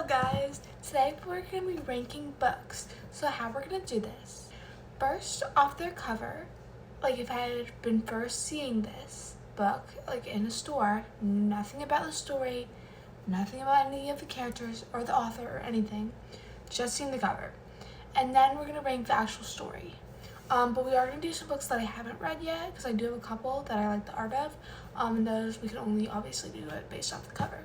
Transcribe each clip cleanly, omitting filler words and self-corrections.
Hello guys! Today we're going to be ranking books. So how we're going to do this. First, off their cover, like if I had been first seeing this book, like in a store, nothing about the story, nothing about any of the characters or the author or anything, just seeing the cover. And then we're going to rank the actual story. But we are going to do some books that I haven't read yet, because I do have a couple that I like the art of, and those we can only obviously do it based off the cover.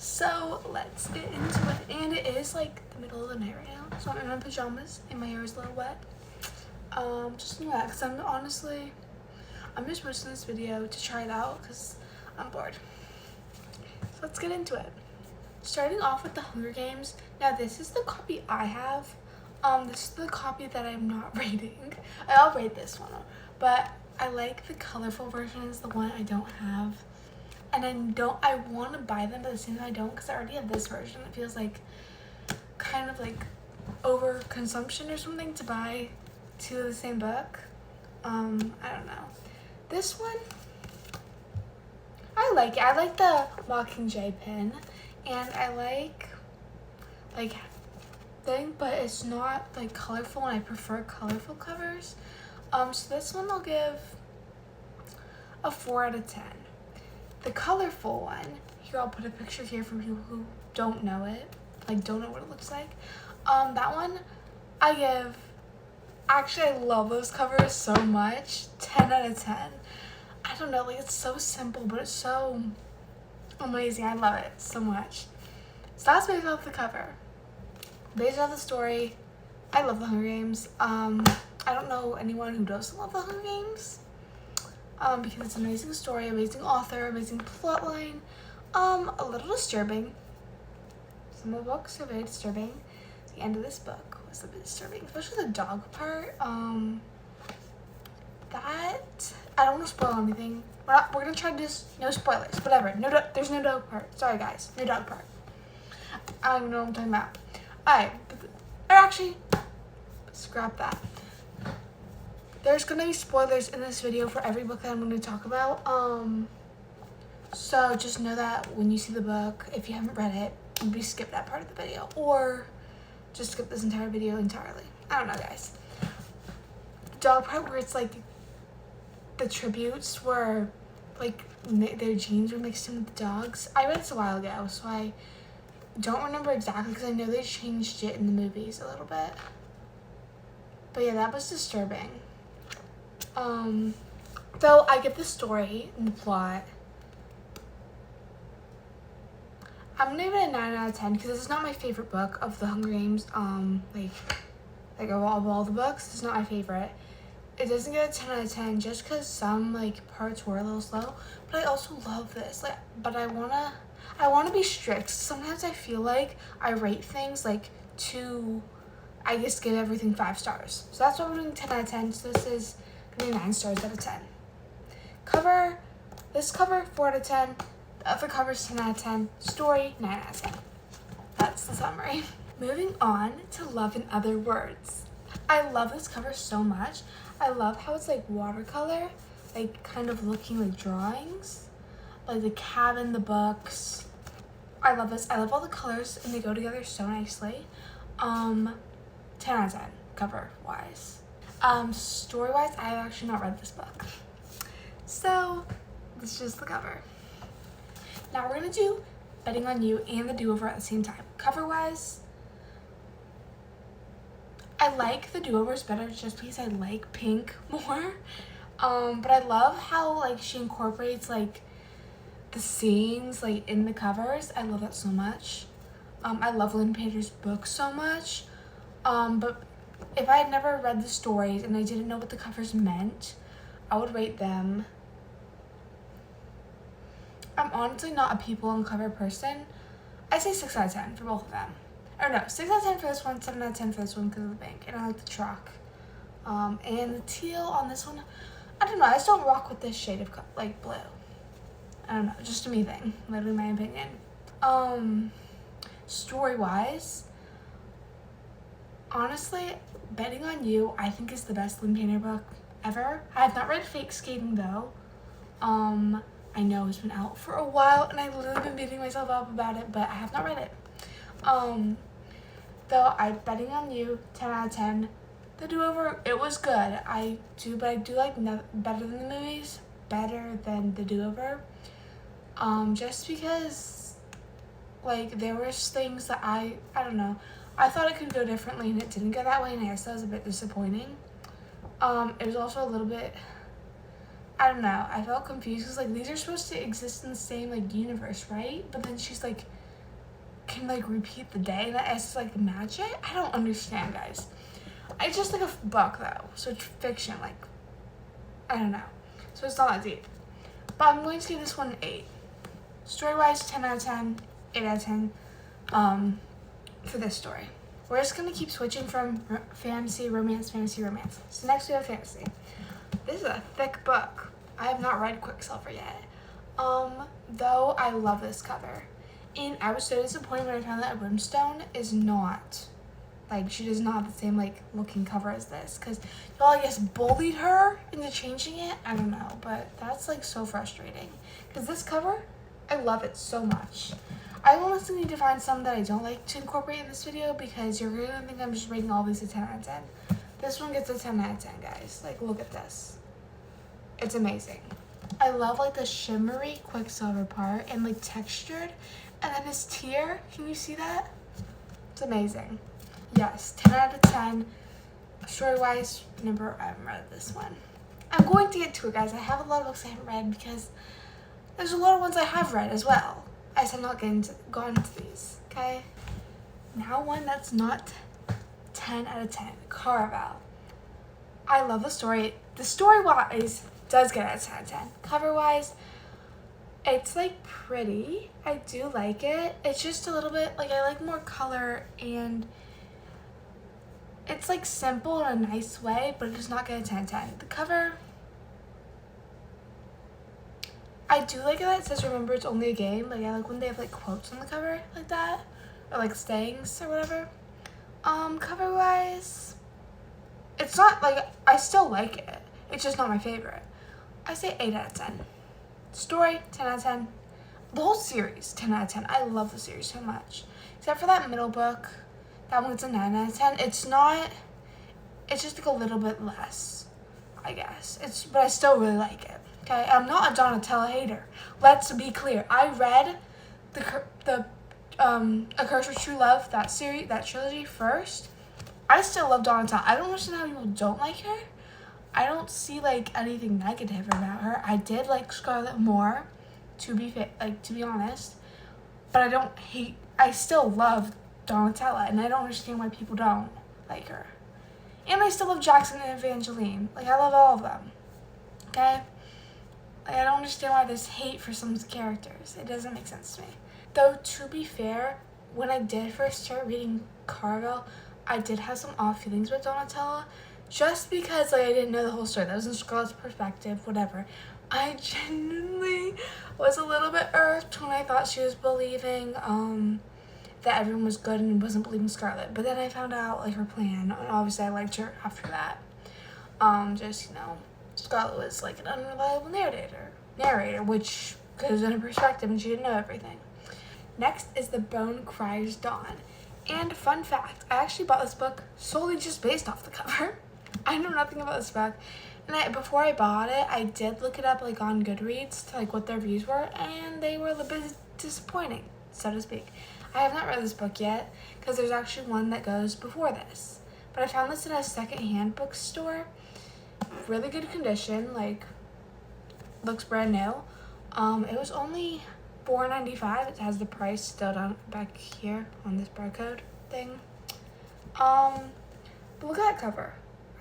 So let's get into it, and it is like the middle of the night right now, so I'm in my pajamas and my hair is a little wet. Just know that, because I'm just posting this video to try it out because I'm bored. So let's get into it. Starting off with The Hunger Games. Now this is the copy I have. This is the copy that I'm not rating. I'll rate this one, but I like the colorful version is the one I don't have. And I want to buy them, but at the same time I don't, because I already have this version. It feels like kind of like overconsumption or something to buy two of the same book. I don't know. This one, I like it. I like the Mockingjay pin, and I like thing, but it's not like colorful, and I prefer colorful covers. So this one I'll give a 4 out of 10. The colorful one, here I'll put a picture here for people who don't know it, like don't know what it looks like. That one I give, actually I love those covers so much, 10 out of 10. I don't know, like it's so simple, but it's so amazing. I love it so much. So that's based off the cover. Based off the story, I love The Hunger Games. I don't know anyone who doesn't love The Hunger Games. Because it's an amazing story, amazing author, amazing plotline, a little disturbing. Some of the books are very disturbing. The end of this book was a bit disturbing, especially the dog part. That, I don't want to spoil anything. We're gonna try to do no spoilers, whatever. There's no dog part. Sorry guys, no dog part. I don't even know what I'm talking about. Alright, or actually, scrap that. There's gonna be spoilers in this video for every book that I'm gonna talk about. So just know that when you see the book, if you haven't read it, maybe skip that part of the video, or just skip this entire video entirely. I don't know, guys. The dog part where it's like the tributes were like their genes were mixed in with the dogs. I read this a while ago, so I don't remember exactly because I know they changed it in the movies a little bit. But yeah, that was disturbing. Though I get the story and the plot, I'm gonna give it a 9 out of 10 because this is not my favorite book of The Hunger Games. Like of all the books, it's not my favorite. It doesn't get a 10 out of 10 just because some like parts were a little slow, but I also love this. But I wanna be strict. Sometimes I feel like I rate things like I just give everything 5 stars. So that's why I'm doing 10 out of 10. So this is 9 stars out of 10. This cover 4 out of 10. The other cover's 10 out of 10. Story 9 out of 10. That's the summary. Moving on to Love in Other Words. I love this cover so much. I love how it's like watercolor, like kind of looking like drawings, like the cabin, the books. I love this. I love all the colors and they go together so nicely. 10 out of 10 cover wise. Story wise, I have actually not read this book, so it's just the cover. Now we're gonna do Betting on You and The Do-Over at the same time. Cover wise, I like The Do-Overs better just because I like pink more. But I love how like she incorporates like the scenes like in the covers. I love that so much. I love Lynn Painter's book so much. But if I had never read the stories and I didn't know what the covers meant, I would rate them. I'm honestly not a people on cover person. I say 6 out of 10 for both of them. Or no, 6 out of 10 for this one, 7 out of 10 for this one because of the pink. And I like the truck. And the teal on this one, I don't know. I just don't rock with this shade of like blue. I don't know, just a me thing, literally my opinion. Story wise, honestly, Betting on You I think is the best Lynn Painter book ever. I have not read Fake Skating though. I know it's been out for a while and I've literally been beating myself up about it, but I have not read it. Though I'm betting on you, 10 out of 10. The Do-Over, it was good. But I do like better than the movies, better than the Do-Over. Just because, like, there was things that I don't know. I thought it could go differently and it didn't go that way, and I guess that was a bit disappointing. It was also a little bit, I don't know, I felt confused because, like, these are supposed to exist in the same, like, universe, right? But then she's, like, can, like, repeat the day, and that's, like, magic? I don't understand, guys. It's just, like, a book, though, so it's fiction, like, I don't know. So it's not that deep. But I'm going to give this one an 8. Story-wise, 10 out of 10, 8 out of 10, for this story. We're just going to keep switching from fantasy, romance, fantasy, romance. So next we have fantasy. This is a thick book. I have not read Quicksilver yet. Though I love this cover. And I was so disappointed when I found that Brimstone is not, like, she does not have the same, like, looking cover as this. Because y'all, I guess, bullied her into changing it. I don't know, but that's, like, so frustrating. Because this cover, I love it so much. I honestly need to find some that I don't like to incorporate in this video because you're going to think I'm just rating all these a 10 out of 10. This one gets a 10 out of 10, guys. Like, look at this. It's amazing. I love, like, the shimmery Quicksilver part and, like, textured. And then his tear. Can you see that? It's amazing. Yes, 10 out of 10. Story-wise, I haven't read this one. I'm going to get to it, guys. I have a lot of books I haven't read because there's a lot of ones I have read as well. I said not gone into these, okay? Now one that's not 10 out of 10. Caraval. I love the story. The story-wise does get a 10 out of 10. Cover-wise, it's, like, pretty. I do like it. It's just a little bit, like, I like more color, and it's, like, simple in a nice way, but it does not get a 10 out of 10. The cover, I do like it that it says, remember, it's only a game. Like, I like when they have, like, quotes on the cover like that, or, like, sayings or whatever. Cover-wise, it's not, like, I still like it. It's just not my favorite. I say 8 out of 10. Story, 10 out of 10. The whole series, 10 out of 10. I love the series so much. Except for that middle book. That one's a 9 out of 10. It's not, it's just, like, a little bit less, I guess. But I still really like it. Okay, I'm not a Donatella hater. Let's be clear. I read A Curse of True Love, that series, that trilogy first. I still love Donatella. I don't understand how people don't like her. I don't see, like, anything negative about her. I did like Scarlet more, to be honest. But I still love Donatella, and I don't understand why people don't like her. And I still love Jackson and Evangeline. Like, I love all of them. Okay? Like, I don't understand why there's hate for some characters. It doesn't make sense to me. Though, to be fair, when I did first start reading Caraval, I did have some off feelings with Donatella. Just because, like, I didn't know the whole story. That was in Scarlett's perspective, whatever. I genuinely was a little bit irked when I thought she was believing that everyone was good and wasn't believing Scarlett. But then I found out, like, her plan, and obviously I liked her after that. Scarlett was, like, an unreliable narrator, which goes in her perspective, and she didn't know everything. Next is The Bone Crier's Dawn. And fun fact, I actually bought this book solely just based off the cover. I know nothing about this book. And before I bought it, I did look it up, like, on Goodreads to, like, what their reviews were, and they were a little bit disappointing, so to speak. I have not read this book yet, because there's actually one that goes before this. But I found this in a second-hand bookstore. Really good condition, like, looks brand new. It was only $4.95. It has the price still down back here on this barcode thing. But look at that cover.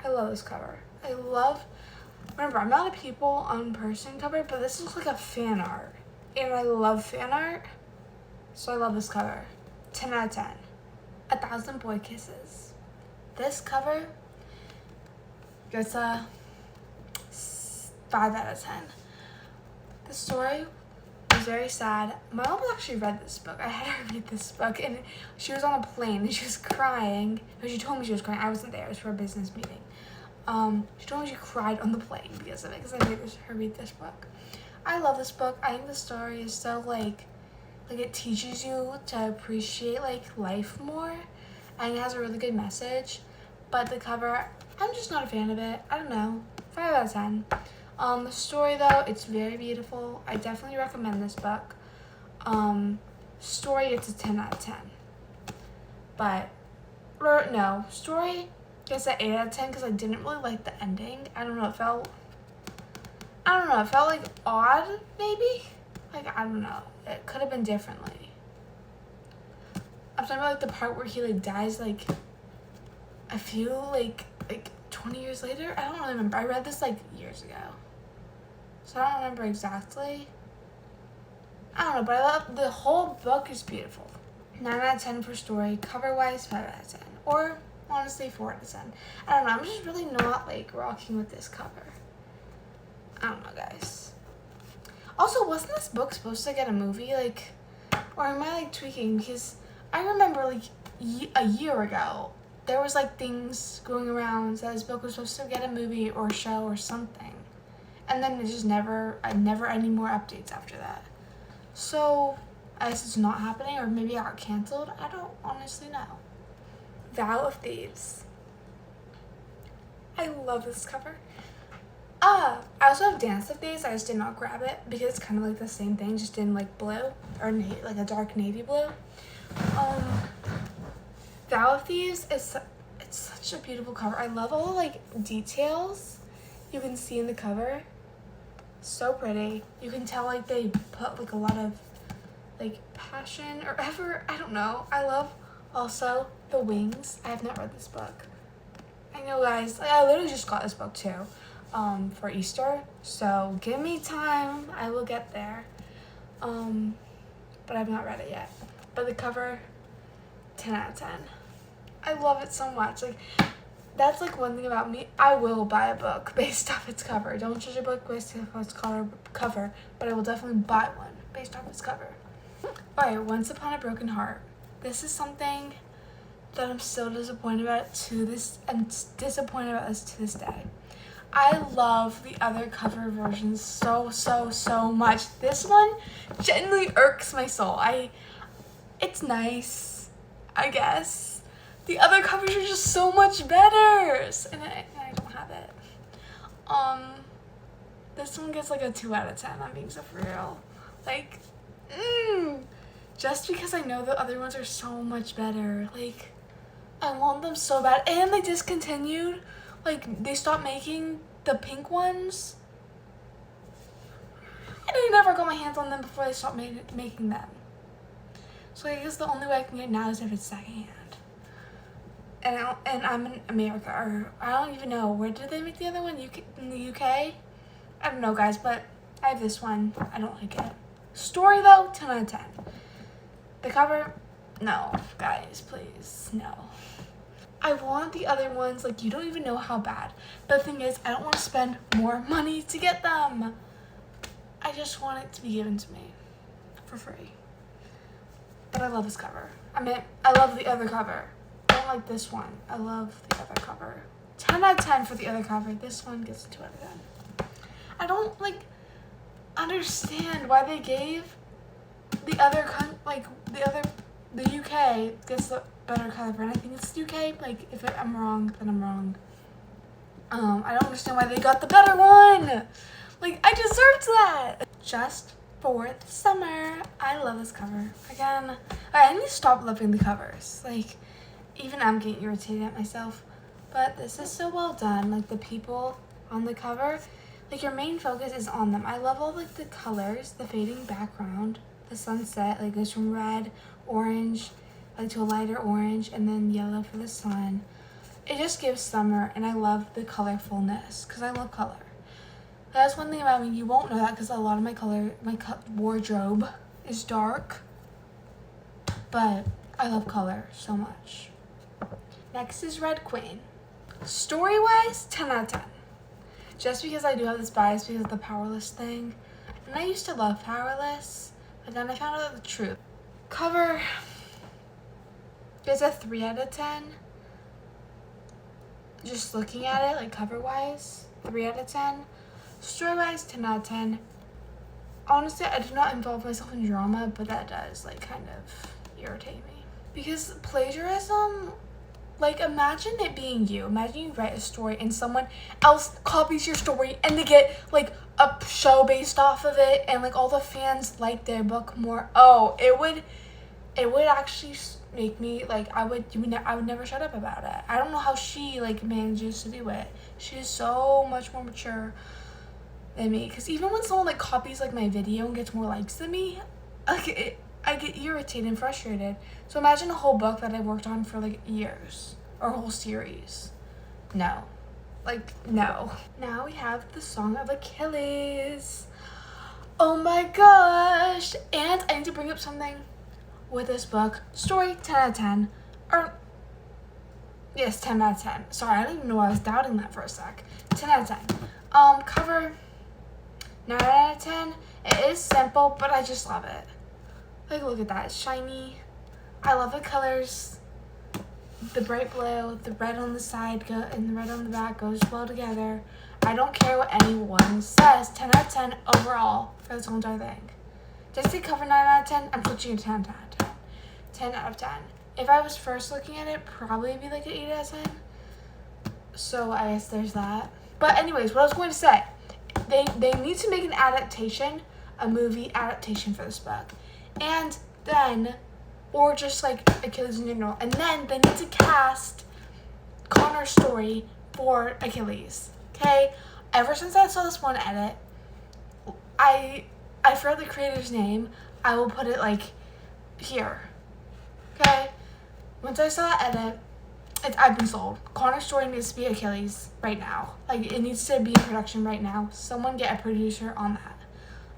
I love this cover. Remember, I'm not a people on person cover, but this looks like a fan art. And I love fan art, so I love this cover. 10 out of 10. 1,000 Boy Kisses. This cover gets a 5 out of 10. The story was very sad. My mom actually read this book. I had her read this book, and she was on a plane, and she was crying. She told me she was crying. I wasn't there. It was for a business meeting. She told me she cried on the plane because of it, because I made her read this book. I love this book. I think the story is so, like, Like, it teaches you to appreciate, like, life more, and it has a really good message. But the cover, I'm just not a fan of it. I don't know. 5 out of 10. The story, though, it's very beautiful. I definitely recommend this book. Story, it's a 10 out of 10. But, or no, story gets an 8 out of 10 because I didn't really like the ending. I don't know, it felt like odd, maybe? Like, I don't know. It could have been differently. I'm talking about, like, the part where he, like, dies, like, I feel like 20 years later? I don't really remember. I read this, like, years ago. So I don't remember exactly. I don't know, but I love, the whole book is beautiful. 9 out of 10 for story. Cover-wise, 5 out of 10. Or, honestly, 4 out of 10. I don't know, I'm just really not, like, rocking with this cover. I don't know, guys. Also, wasn't this book supposed to get a movie? Like, or am I, like, tweaking? Because I remember, like, a year ago, there was, like, things going around that this book was supposed to get a movie or show or something. And then it just never any more updates after that. So, I guess it's not happening, or maybe it got canceled. I don't honestly know. Vow of Thieves. I love this cover. I also have Dance of Thieves. I just did not grab it because it's kind of like the same thing, just in like blue or like a dark navy blue. Vow of Thieves it's such a beautiful cover. I love all the like details you can see in the cover. So pretty. You can tell like they put like a lot of like passion or effort. I don't know. I love also the wings. I have not read this book. I know, guys. I literally just got this book too. For Easter, so give me time, I will get there. But I've not read it yet. But the cover, 10 out of 10. I love it so much. Like, that's like one thing about me. I will buy a book based off its cover. Don't judge a book based off its cover, but I will definitely buy one based off its cover. Alright, Once Upon a Broken Heart. This is something that I'm still disappointed about to this day. I love the other cover versions so much. This one genuinely irks my soul. It's nice, I guess. The other covers are just so much better, and I don't have it. This one gets like a 2 out of 10. I'm being so for real. Like, just because I know the other ones are so much better. Like, I want them so bad, and they discontinued. Like, they stopped making the pink ones. And I never got my hands on them before they stopped making them. So I guess the only way I can get now is if it's secondhand. And I'm in America, or I don't even know. Where did they make the other one? In the UK? I don't know, guys, but I have this one. I don't like it. Story, though, 10 out of 10. The cover, no. Guys, please, no. I want the other ones, like, you don't even know how bad. But the thing is, I don't want to spend more money to get them. I just want it to be given to me for free. But I love this cover. I love the other cover. I don't like this one. I love the other cover. 10 out of 10 for the other cover. This one gets a 2 out of 10. I don't, like, understand why they gave the other, the UK gets the better cover, and I think it's the UK. Like, if I'm wrong, then I'm wrong. I don't understand why they got the better one. Like, I deserved that. Just for the summer. I love this cover. Again, I need to stop loving the covers. Like, even I'm getting irritated at myself. But this is so well done. Like, the people on the cover, like, your main focus is on them. I love all, like, the colors, the fading background, the sunset, like, goes from red, orange, like, to a lighter orange, and then yellow for the sun. It just gives summer, and I love the colorfulness, because I love color. That's one thing about me. You won't know that because a lot of my wardrobe is dark, but I love color so much. Next is Red Queen. Story-wise, 10 out of 10. Just because I do have this bias because of the Powerless thing. And I used to love Powerless, but then I found out the truth. Cover is a 3 out of 10. Just looking at it, like, cover-wise, 3 out of 10. Story-wise, 10 out of 10. honestly, I do not involve myself in drama, but that does, like, kind of irritate me. Because plagiarism, like, imagine it being you. Imagine you write a story and someone else copies your story and they get, like, a show based off of it and, like, all the fans like their book more. Oh, it would actually make me, like, I would never shut up about it. I don't know how she, like, manages to do it. She is so much more mature than me. Because even when someone, like, copies, like, my video and gets more likes than me, like, I get irritated and frustrated. So imagine a whole book that I worked on for, like, years. Or a whole series. No. Like, no. Now we have the Song of Achilles. Oh my gosh. And I need to bring up something with this book. Story, 10 out of 10. Or, yes, 10 out of 10. Sorry, I don't even know why I was doubting that for a sec. 10 out of 10. Cover, 9 out of 10. It is simple, but I just love it. Like, look at that. It's shiny. I love the colors. The bright blue, the red on the side, and the red on the back goes well together. I don't care what anyone says. 10 out of 10 overall for this whole entire thing. Just to cover 9 out of 10, I'm switching to 10 out of 10. 10 out of 10. If I was first looking at it, probably be like an 8 out of 10. So I guess there's that. But anyways, what I was going to say, they need to make an adaptation, a movie adaptation for this book. And then, or just like Achilles in general. And then they need to cast Connor's story for Achilles. Okay? Ever since I saw this one edit, I forgot the creator's name. I will put it like here. Okay? Once I saw that edit, I've been sold. Connor's story needs to be Achilles right now. Like, it needs to be in production right now. Someone get a producer on that.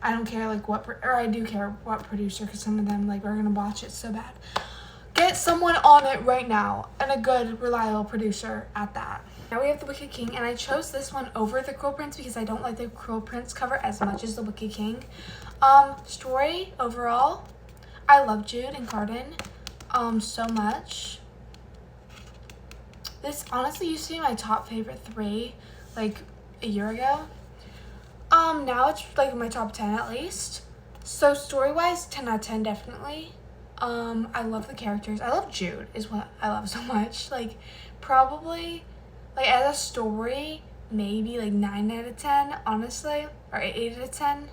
I don't care, like, or I do care what producer, because some of them, like, are going to watch it so bad. Get someone on it right now, and a good, reliable producer at that. Now we have The Wicked King, and I chose this one over The Cruel Prince because I don't like The Cruel Prince cover as much as The Wicked King. Story, overall, I love Jude and Cardan, so much. This honestly used to be my top favorite 3, like, a year ago. Now it's, like, my top 10 at least. So, story-wise, 10 out of 10, definitely. I love the characters. I love Jude, is what I love so much. Like, probably, like, as a story, maybe, like, 9 out of 10, honestly. Or 8 out of 10.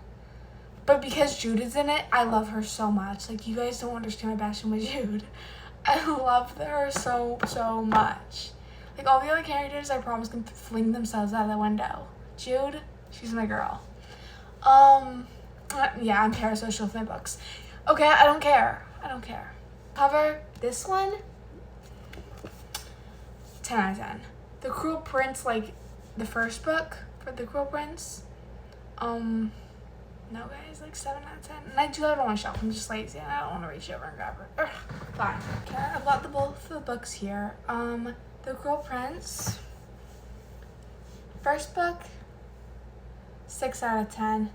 But because Jude is in it, I love her so much. Like, you guys don't understand my passion with Jude. I love her so, so much. Like, all the other characters, I promise, can fling themselves out of the window. Jude, she's my girl. Yeah, I'm parasocial with my books. Okay, I don't care. Cover, this one, 10 out of 10. The Cruel Prince, like, the first book for The Cruel Prince, no guys, like 7 out of 10. And I do have it on my shelf. I'm just lazy and I don't want to reach over and grab it. Fine. Okay, I've got both the books here. The Cruel Prince, first book, 6 out of 10.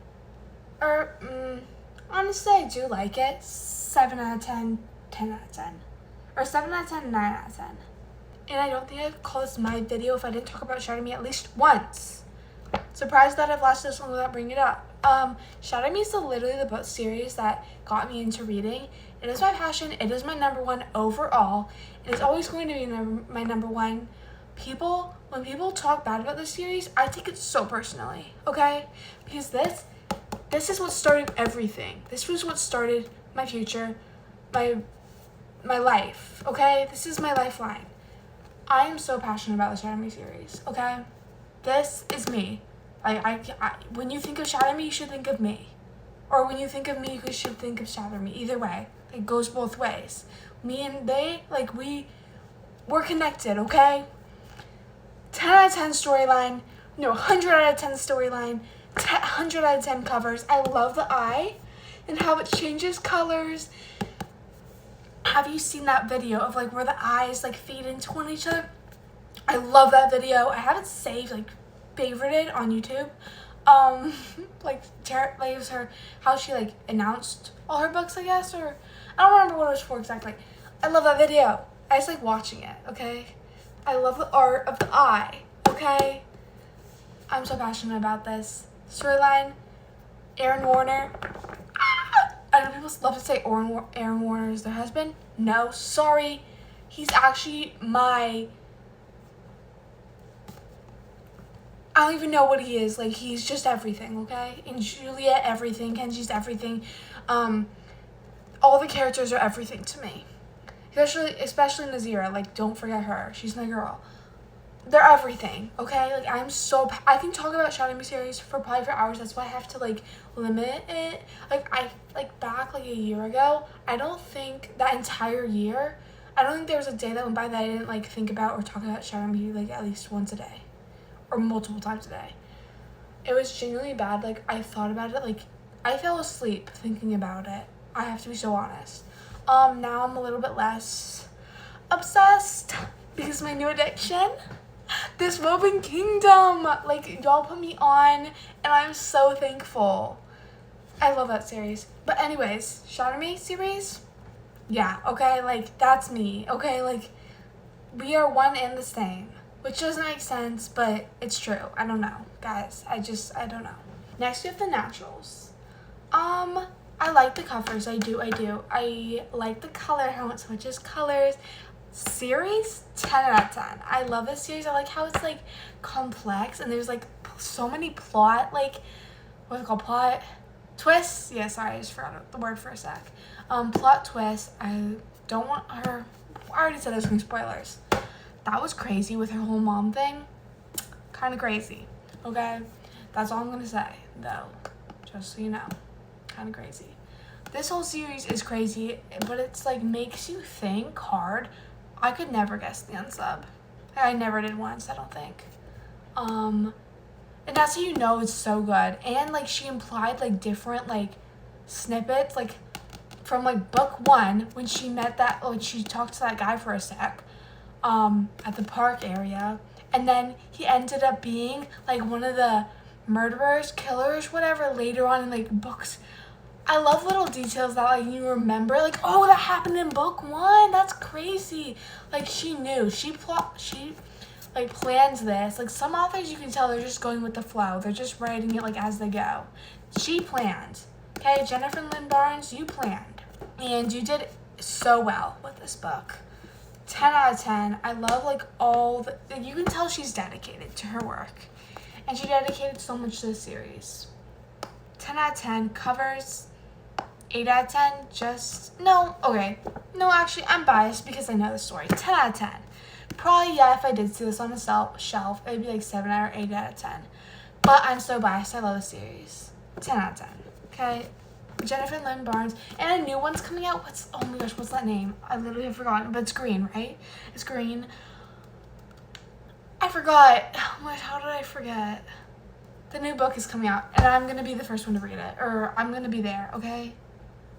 Honestly, I do like it. 7 out of 10, 10 out of 10. Or 7 out of 10, 9 out of 10. And I don't think I'd call this my video if I didn't talk about Shatter Me at least once. Surprised that I've lasted this long without bringing it up. Shatter Me is literally the book series that got me into reading. It is my passion. It is my number 1 overall. It is always going to be my number 1. When people talk bad about this series, I take it so personally, okay? Because this is what started everything. This was what started my future, my life, okay? This is my lifeline. I am so passionate about the Shatter Me series, okay? This is me. When you think of Shatter Me, you should think of me. Or when you think of me, you should think of Shatter Me. Either way. It goes both ways. Me and they, like, we're connected, okay? 10 out of 10 storyline. No, 100 out of 10 storyline. 100 out of 10 covers. I love the eye and how it changes colors. Have you seen that video of, like, where the eyes, like, feed into one each other? I love that video. I have it saved, like, favorited on YouTube. Like, Tara leaves her, how she, like, announced all her books, I guess, or I don't remember what it was for exactly. I love that video. I just like watching it, okay? I love the art of the eye, okay? I'm so passionate about this storyline. Aaron Warner. I know people love to say Aaron Warner is their husband. No, sorry. He's actually my... I don't even know what he is. Like, he's just everything, okay? And Juliet, everything. Kenji's everything. All the characters are everything to me. Especially Nazira. Like, don't forget her. She's my girl. They're everything, okay? Like, I can talk about Shadow series for probably for hours. That's why I have to, like, limit it. Like, back, like, a year ago, I don't think that entire year, I don't think there was a day that went by that I didn't, like, think about or talk about Shadow Me, like, at least once a day. Or multiple times a day. It was genuinely bad. Like, I thought about it. Like, I fell asleep thinking about it. I have to be so honest. Now I'm a little bit less obsessed because of my new addiction. This Woven Kingdom. Like, y'all put me on, and I'm so thankful. I love that series. But anyways, Shadow Me series? Yeah, okay? Like, that's me, okay? Like, we are one and the same. Which doesn't make sense, but it's true. I don't know, guys. I don't know. Next, we have the Naturals. I like the covers. I do. I like the color, how it switches colors. Series, 10 out of 10. I love this series. I like how it's, like, complex, and there's, like, so many plot, like, what's it called? Plot twists? Yeah, sorry, I just forgot the word for a sec. Plot twists. I don't want her... I already said there's some spoilers. That was crazy with her whole mom thing. Kind of crazy, okay? That's all I'm going to say, though. Just so you know. Kind of crazy. This whole series is crazy, but it's, like, makes you think hard. I could never guess the unsub. I never did once, I don't think. And that's how you know it's so good. And, like, she implied, like, different, like, snippets, like, from, like, book 1, when she met that, like, she talked to that guy for a sec. At the park area, and then he ended up being, like, one of the murderers, killers, whatever, later on in, like, books. I love little details that, like, you remember, like, oh, that happened in book 1, that's crazy. Like, she knew, she like, plans this. Like, some authors, you can tell they're just going with the flow, they're just writing it, like, as they go. She planned, okay? Jennifer Lynn Barnes, you planned, and you did so well with this book. 10 out of 10. I love, like, all the... You can tell she's dedicated to her work. And she dedicated so much to the series. 10 out of 10. Covers, 8 out of 10. Just... No. Okay. No, actually, I'm biased because I know the story. 10 out of 10. Probably, yeah, if I did see this on a shelf, it would be, like, 7 or 8 out of 10. But I'm so biased. I love the series. 10 out of 10. Okay? Jennifer Lynn Barnes, and a new one's coming out. Oh my gosh, what's that name? I literally have forgotten, but it's green, right? It's green. I forgot. Oh my, how did I forget? The new book is coming out, and I'm gonna be the first one to read it, or I'm gonna be there, okay?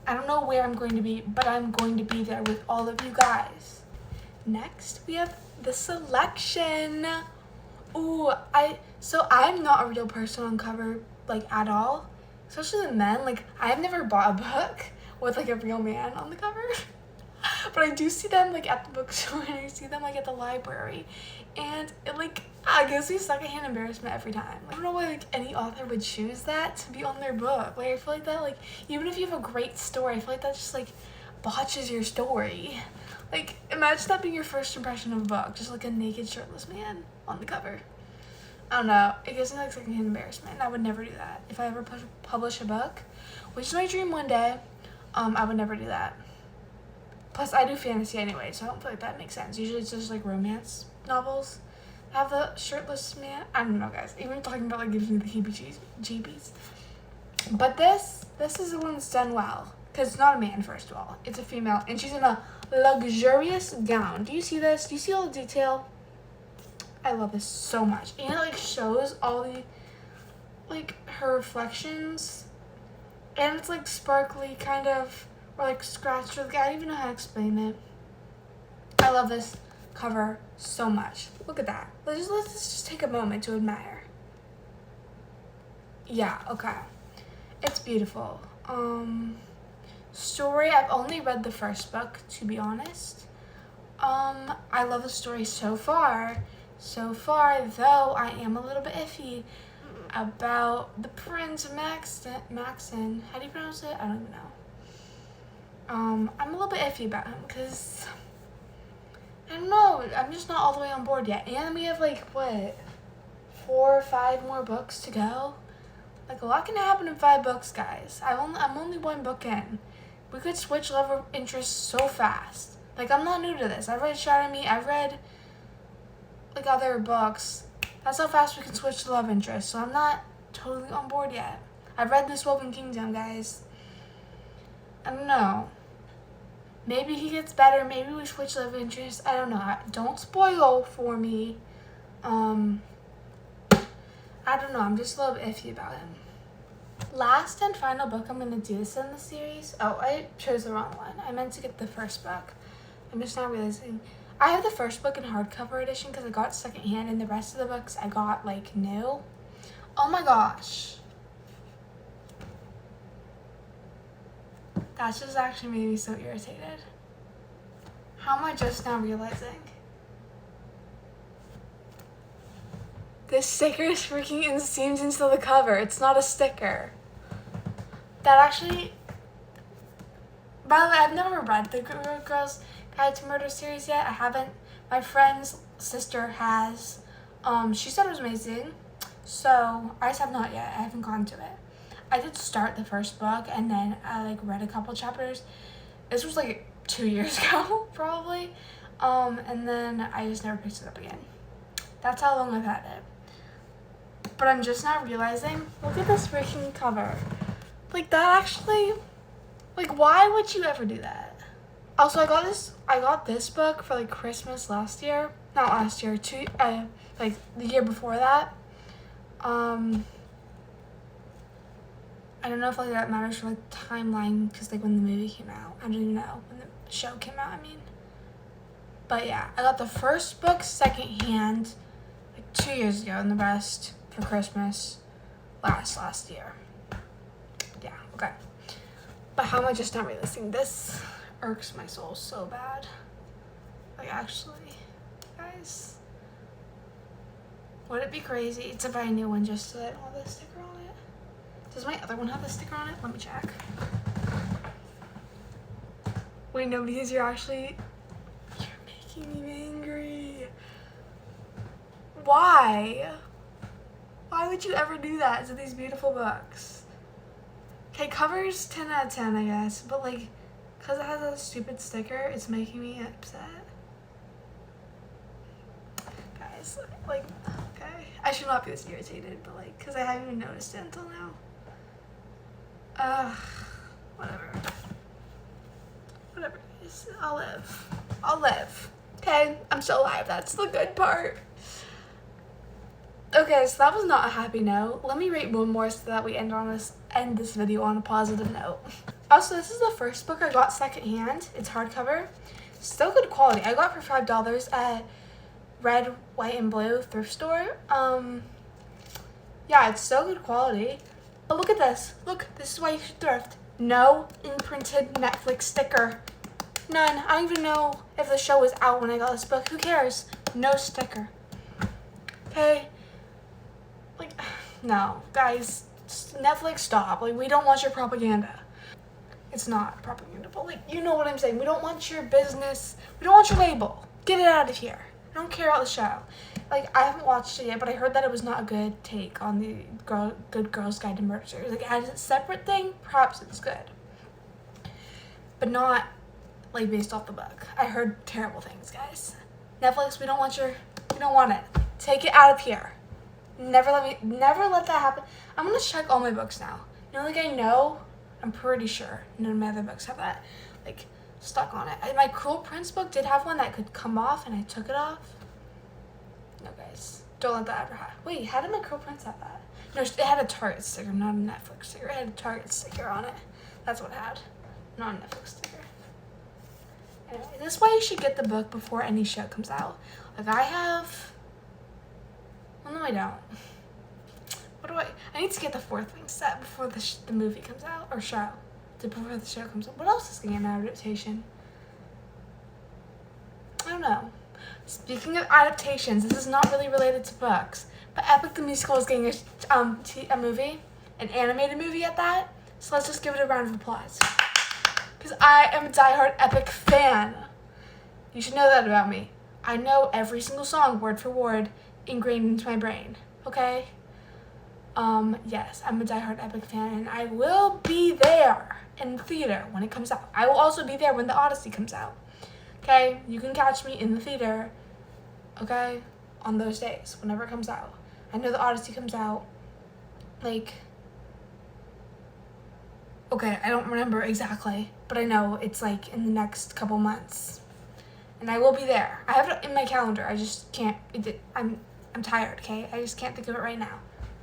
I don't know where I'm going to be, but I'm going to be there with all of you guys. Next, we have the selection. Ooh, I'm not a real person on cover, like, at all. Especially the men, like, I've never bought a book with, like, a real man on the cover. But I do see them, like, at the bookstore, and I see them, like, at the library. And it, like, gives me secondhand embarrassment every time. I don't know why, like, any author would choose that to be on their book. Like, I feel like that, like, even if you have a great story, I feel like that just, like, botches your story. Like, imagine that being your first impression of a book. Just, like, a naked, shirtless man on the cover. I don't know, it gives me, like, secondhand embarrassment, and I would never do that. If I ever publish a book, which is my dream one day, I would never do that. Plus, I do fantasy anyway, so I don't feel like that makes sense. Usually it's just, like, romance novels have the shirtless man. I don't know, guys. Even talking about, like, gives me the heebie-jeebies. But this is the one that's done well, because it's not a man, first of all. It's a female, and she's in a luxurious gown. Do you see this? Do you see all the detail? I love this so much. And it, like, shows all the, like, her reflections. And it's, like, sparkly, kind of, or, like, scratched. Like, I don't even know how to explain it. I love this cover so much. Look at that. Let's just take a moment to admire. Yeah, okay. It's beautiful. Story, I've only read the first book, to be honest. I love the story so far. So far, though, I am a little bit iffy. about the Prince Maxon. How do you pronounce it? I don't even know. I'm a little bit iffy about him because I don't know. I'm just not all the way on board yet. And we have like what, 4 or 5 more books to go. Like a lot can happen in 5 books, guys. I'm only 1 book in. We could switch love interest so fast. Like I'm not new to this. I've read Shatter Me. I've read like other books. That's how fast we can switch to love interest. So I'm not totally on board yet. I've read This Woven Kingdom, guys. I don't know. Maybe he gets better. Maybe we switch love interest. I don't know. Don't spoil for me. I don't know. I'm just a little bit iffy about him. Last and final book I'm going to do this in the series. Oh, I chose the wrong one. I meant to get the first book. I'm just now realizing. I have the first book in hardcover edition because I got it secondhand, and the rest of the books I got like new. Oh my gosh. That just actually made me so irritated. How am I just now realizing? This sticker is freaking inseamed into the cover. It's not a sticker. That actually... By the way, I've never read the Girls Guide to Murder series yet. I haven't. My friend's sister has. She said it was amazing. So, I just have not yet. I haven't gone to it. I did start the first book and then I like read a couple chapters. This was like 2 years ago, probably. And then I just never picked it up again. That's how long I've had it. But I'm just now realizing, look at this freaking cover. Like that actually, like why would you ever do that? Also, I got this book for like Christmas last year. Not last year, like the year before that. I don't know if like that matters for like timeline because like when the movie came out. I don't even know when the show came out, I mean. But yeah, I got the first book secondhand like 2 years ago and the rest for Christmas last year. Yeah, okay. But how am I just not realizing this irks my soul so bad? Like actually, guys. Would it be crazy to buy a new one just to let all this sticker on it? Does my other one have a sticker on it? Let me check. Wait, no, because you're making me angry. Why? Why would you ever do that to these beautiful books? Okay, cover's 10 out of 10, I guess. But like, because it has a stupid sticker, it's making me upset. Guys, like, okay. I should not be this irritated, but like, because I haven't even noticed it until now. Whatever. Whatever, guys. I'll live. Okay, I'm still alive. That's the good part. Okay, so that was not a happy note. Let me rate one more so that we end this video on a positive note. Also, this is the first book I got secondhand. It's hardcover. Still good quality. I got it for $5 at Red, White, and Blue thrift store. Yeah, it's still good quality. But look at this. Look, this is why you should thrift. No imprinted Netflix sticker. None. I don't even know if the show was out when I got this book. Who cares? No sticker. Okay? Like, no. Guys, Netflix, stop. Like, we don't want your propaganda. It's not propaganda, but like, you know what I'm saying. We don't want your business. We don't want your label. Get it out of here. I don't care about the show. Like, I haven't watched it yet, but I heard that it was not a good take on the Good Girls Guide to Murder series. Like, as a separate thing, perhaps it's good. But not, like, based off the book. I heard terrible things, guys. Netflix, we don't want it. Take it out of here. Never let that happen. I'm gonna check all my books now. You know, like, I'm pretty sure none of my other books have that, like, stuck on it. My Cruel Prince book did have one that could come off, and I took it off. No, guys. Don't let that ever happen. Wait, how did my Cruel Prince have that? No, it had a Target sticker, not a Netflix sticker. It had a Target sticker on it. That's what it had. Not a Netflix sticker. Anyway, this is why you should get the book before any show comes out. Like, I have... Well, no, I don't. What do I need to get the 4th Wing set before the movie comes out. Or show. Before the show comes out. What else is going to get an adaptation? I don't know. Speaking of adaptations, this is not really related to books, But Epic the Musical is getting a movie, an animated movie at that. So let's just give it a round of applause. Because I am a diehard Epic fan. You should know that about me. I know every single song, word for word, ingrained into my brain. Okay? Yes, I'm a diehard Epic fan, and I will be there in the theater when it comes out. I will also be there when the Odyssey comes out. Okay? You can catch me in the theater, okay, on those days, whenever it comes out. I know the Odyssey comes out, like, okay, I don't remember exactly, but I know it's, like, in the next couple months. And I will be there. I have it in my calendar. I just can't, I'm tired, okay? I just can't think of it right now.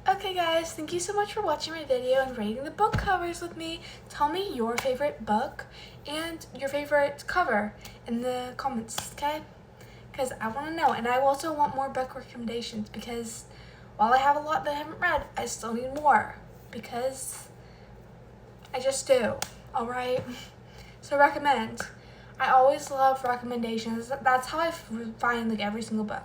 Okay guys, thank you so much for watching my video and rating the book covers with me. Tell me your favorite book and your favorite cover in the comments, okay? Because I want to know, and I also want more book recommendations because while I have a lot that I haven't read, I still need more because I just do, alright? So recommend. I always love recommendations. That's how I find like every single book,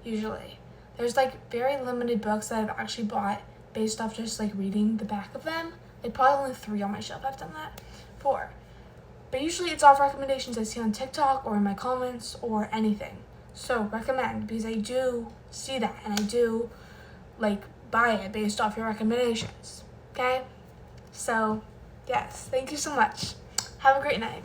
usually. There's like very limited books that I've actually bought based off just like reading the back of them. Like probably only 3 on my shelf. I've done that. 4. But usually it's off recommendations I see on TikTok or in my comments or anything. So recommend, because I do see that and I do like buy it based off your recommendations. Okay? So yes, thank you so much. Have a great night.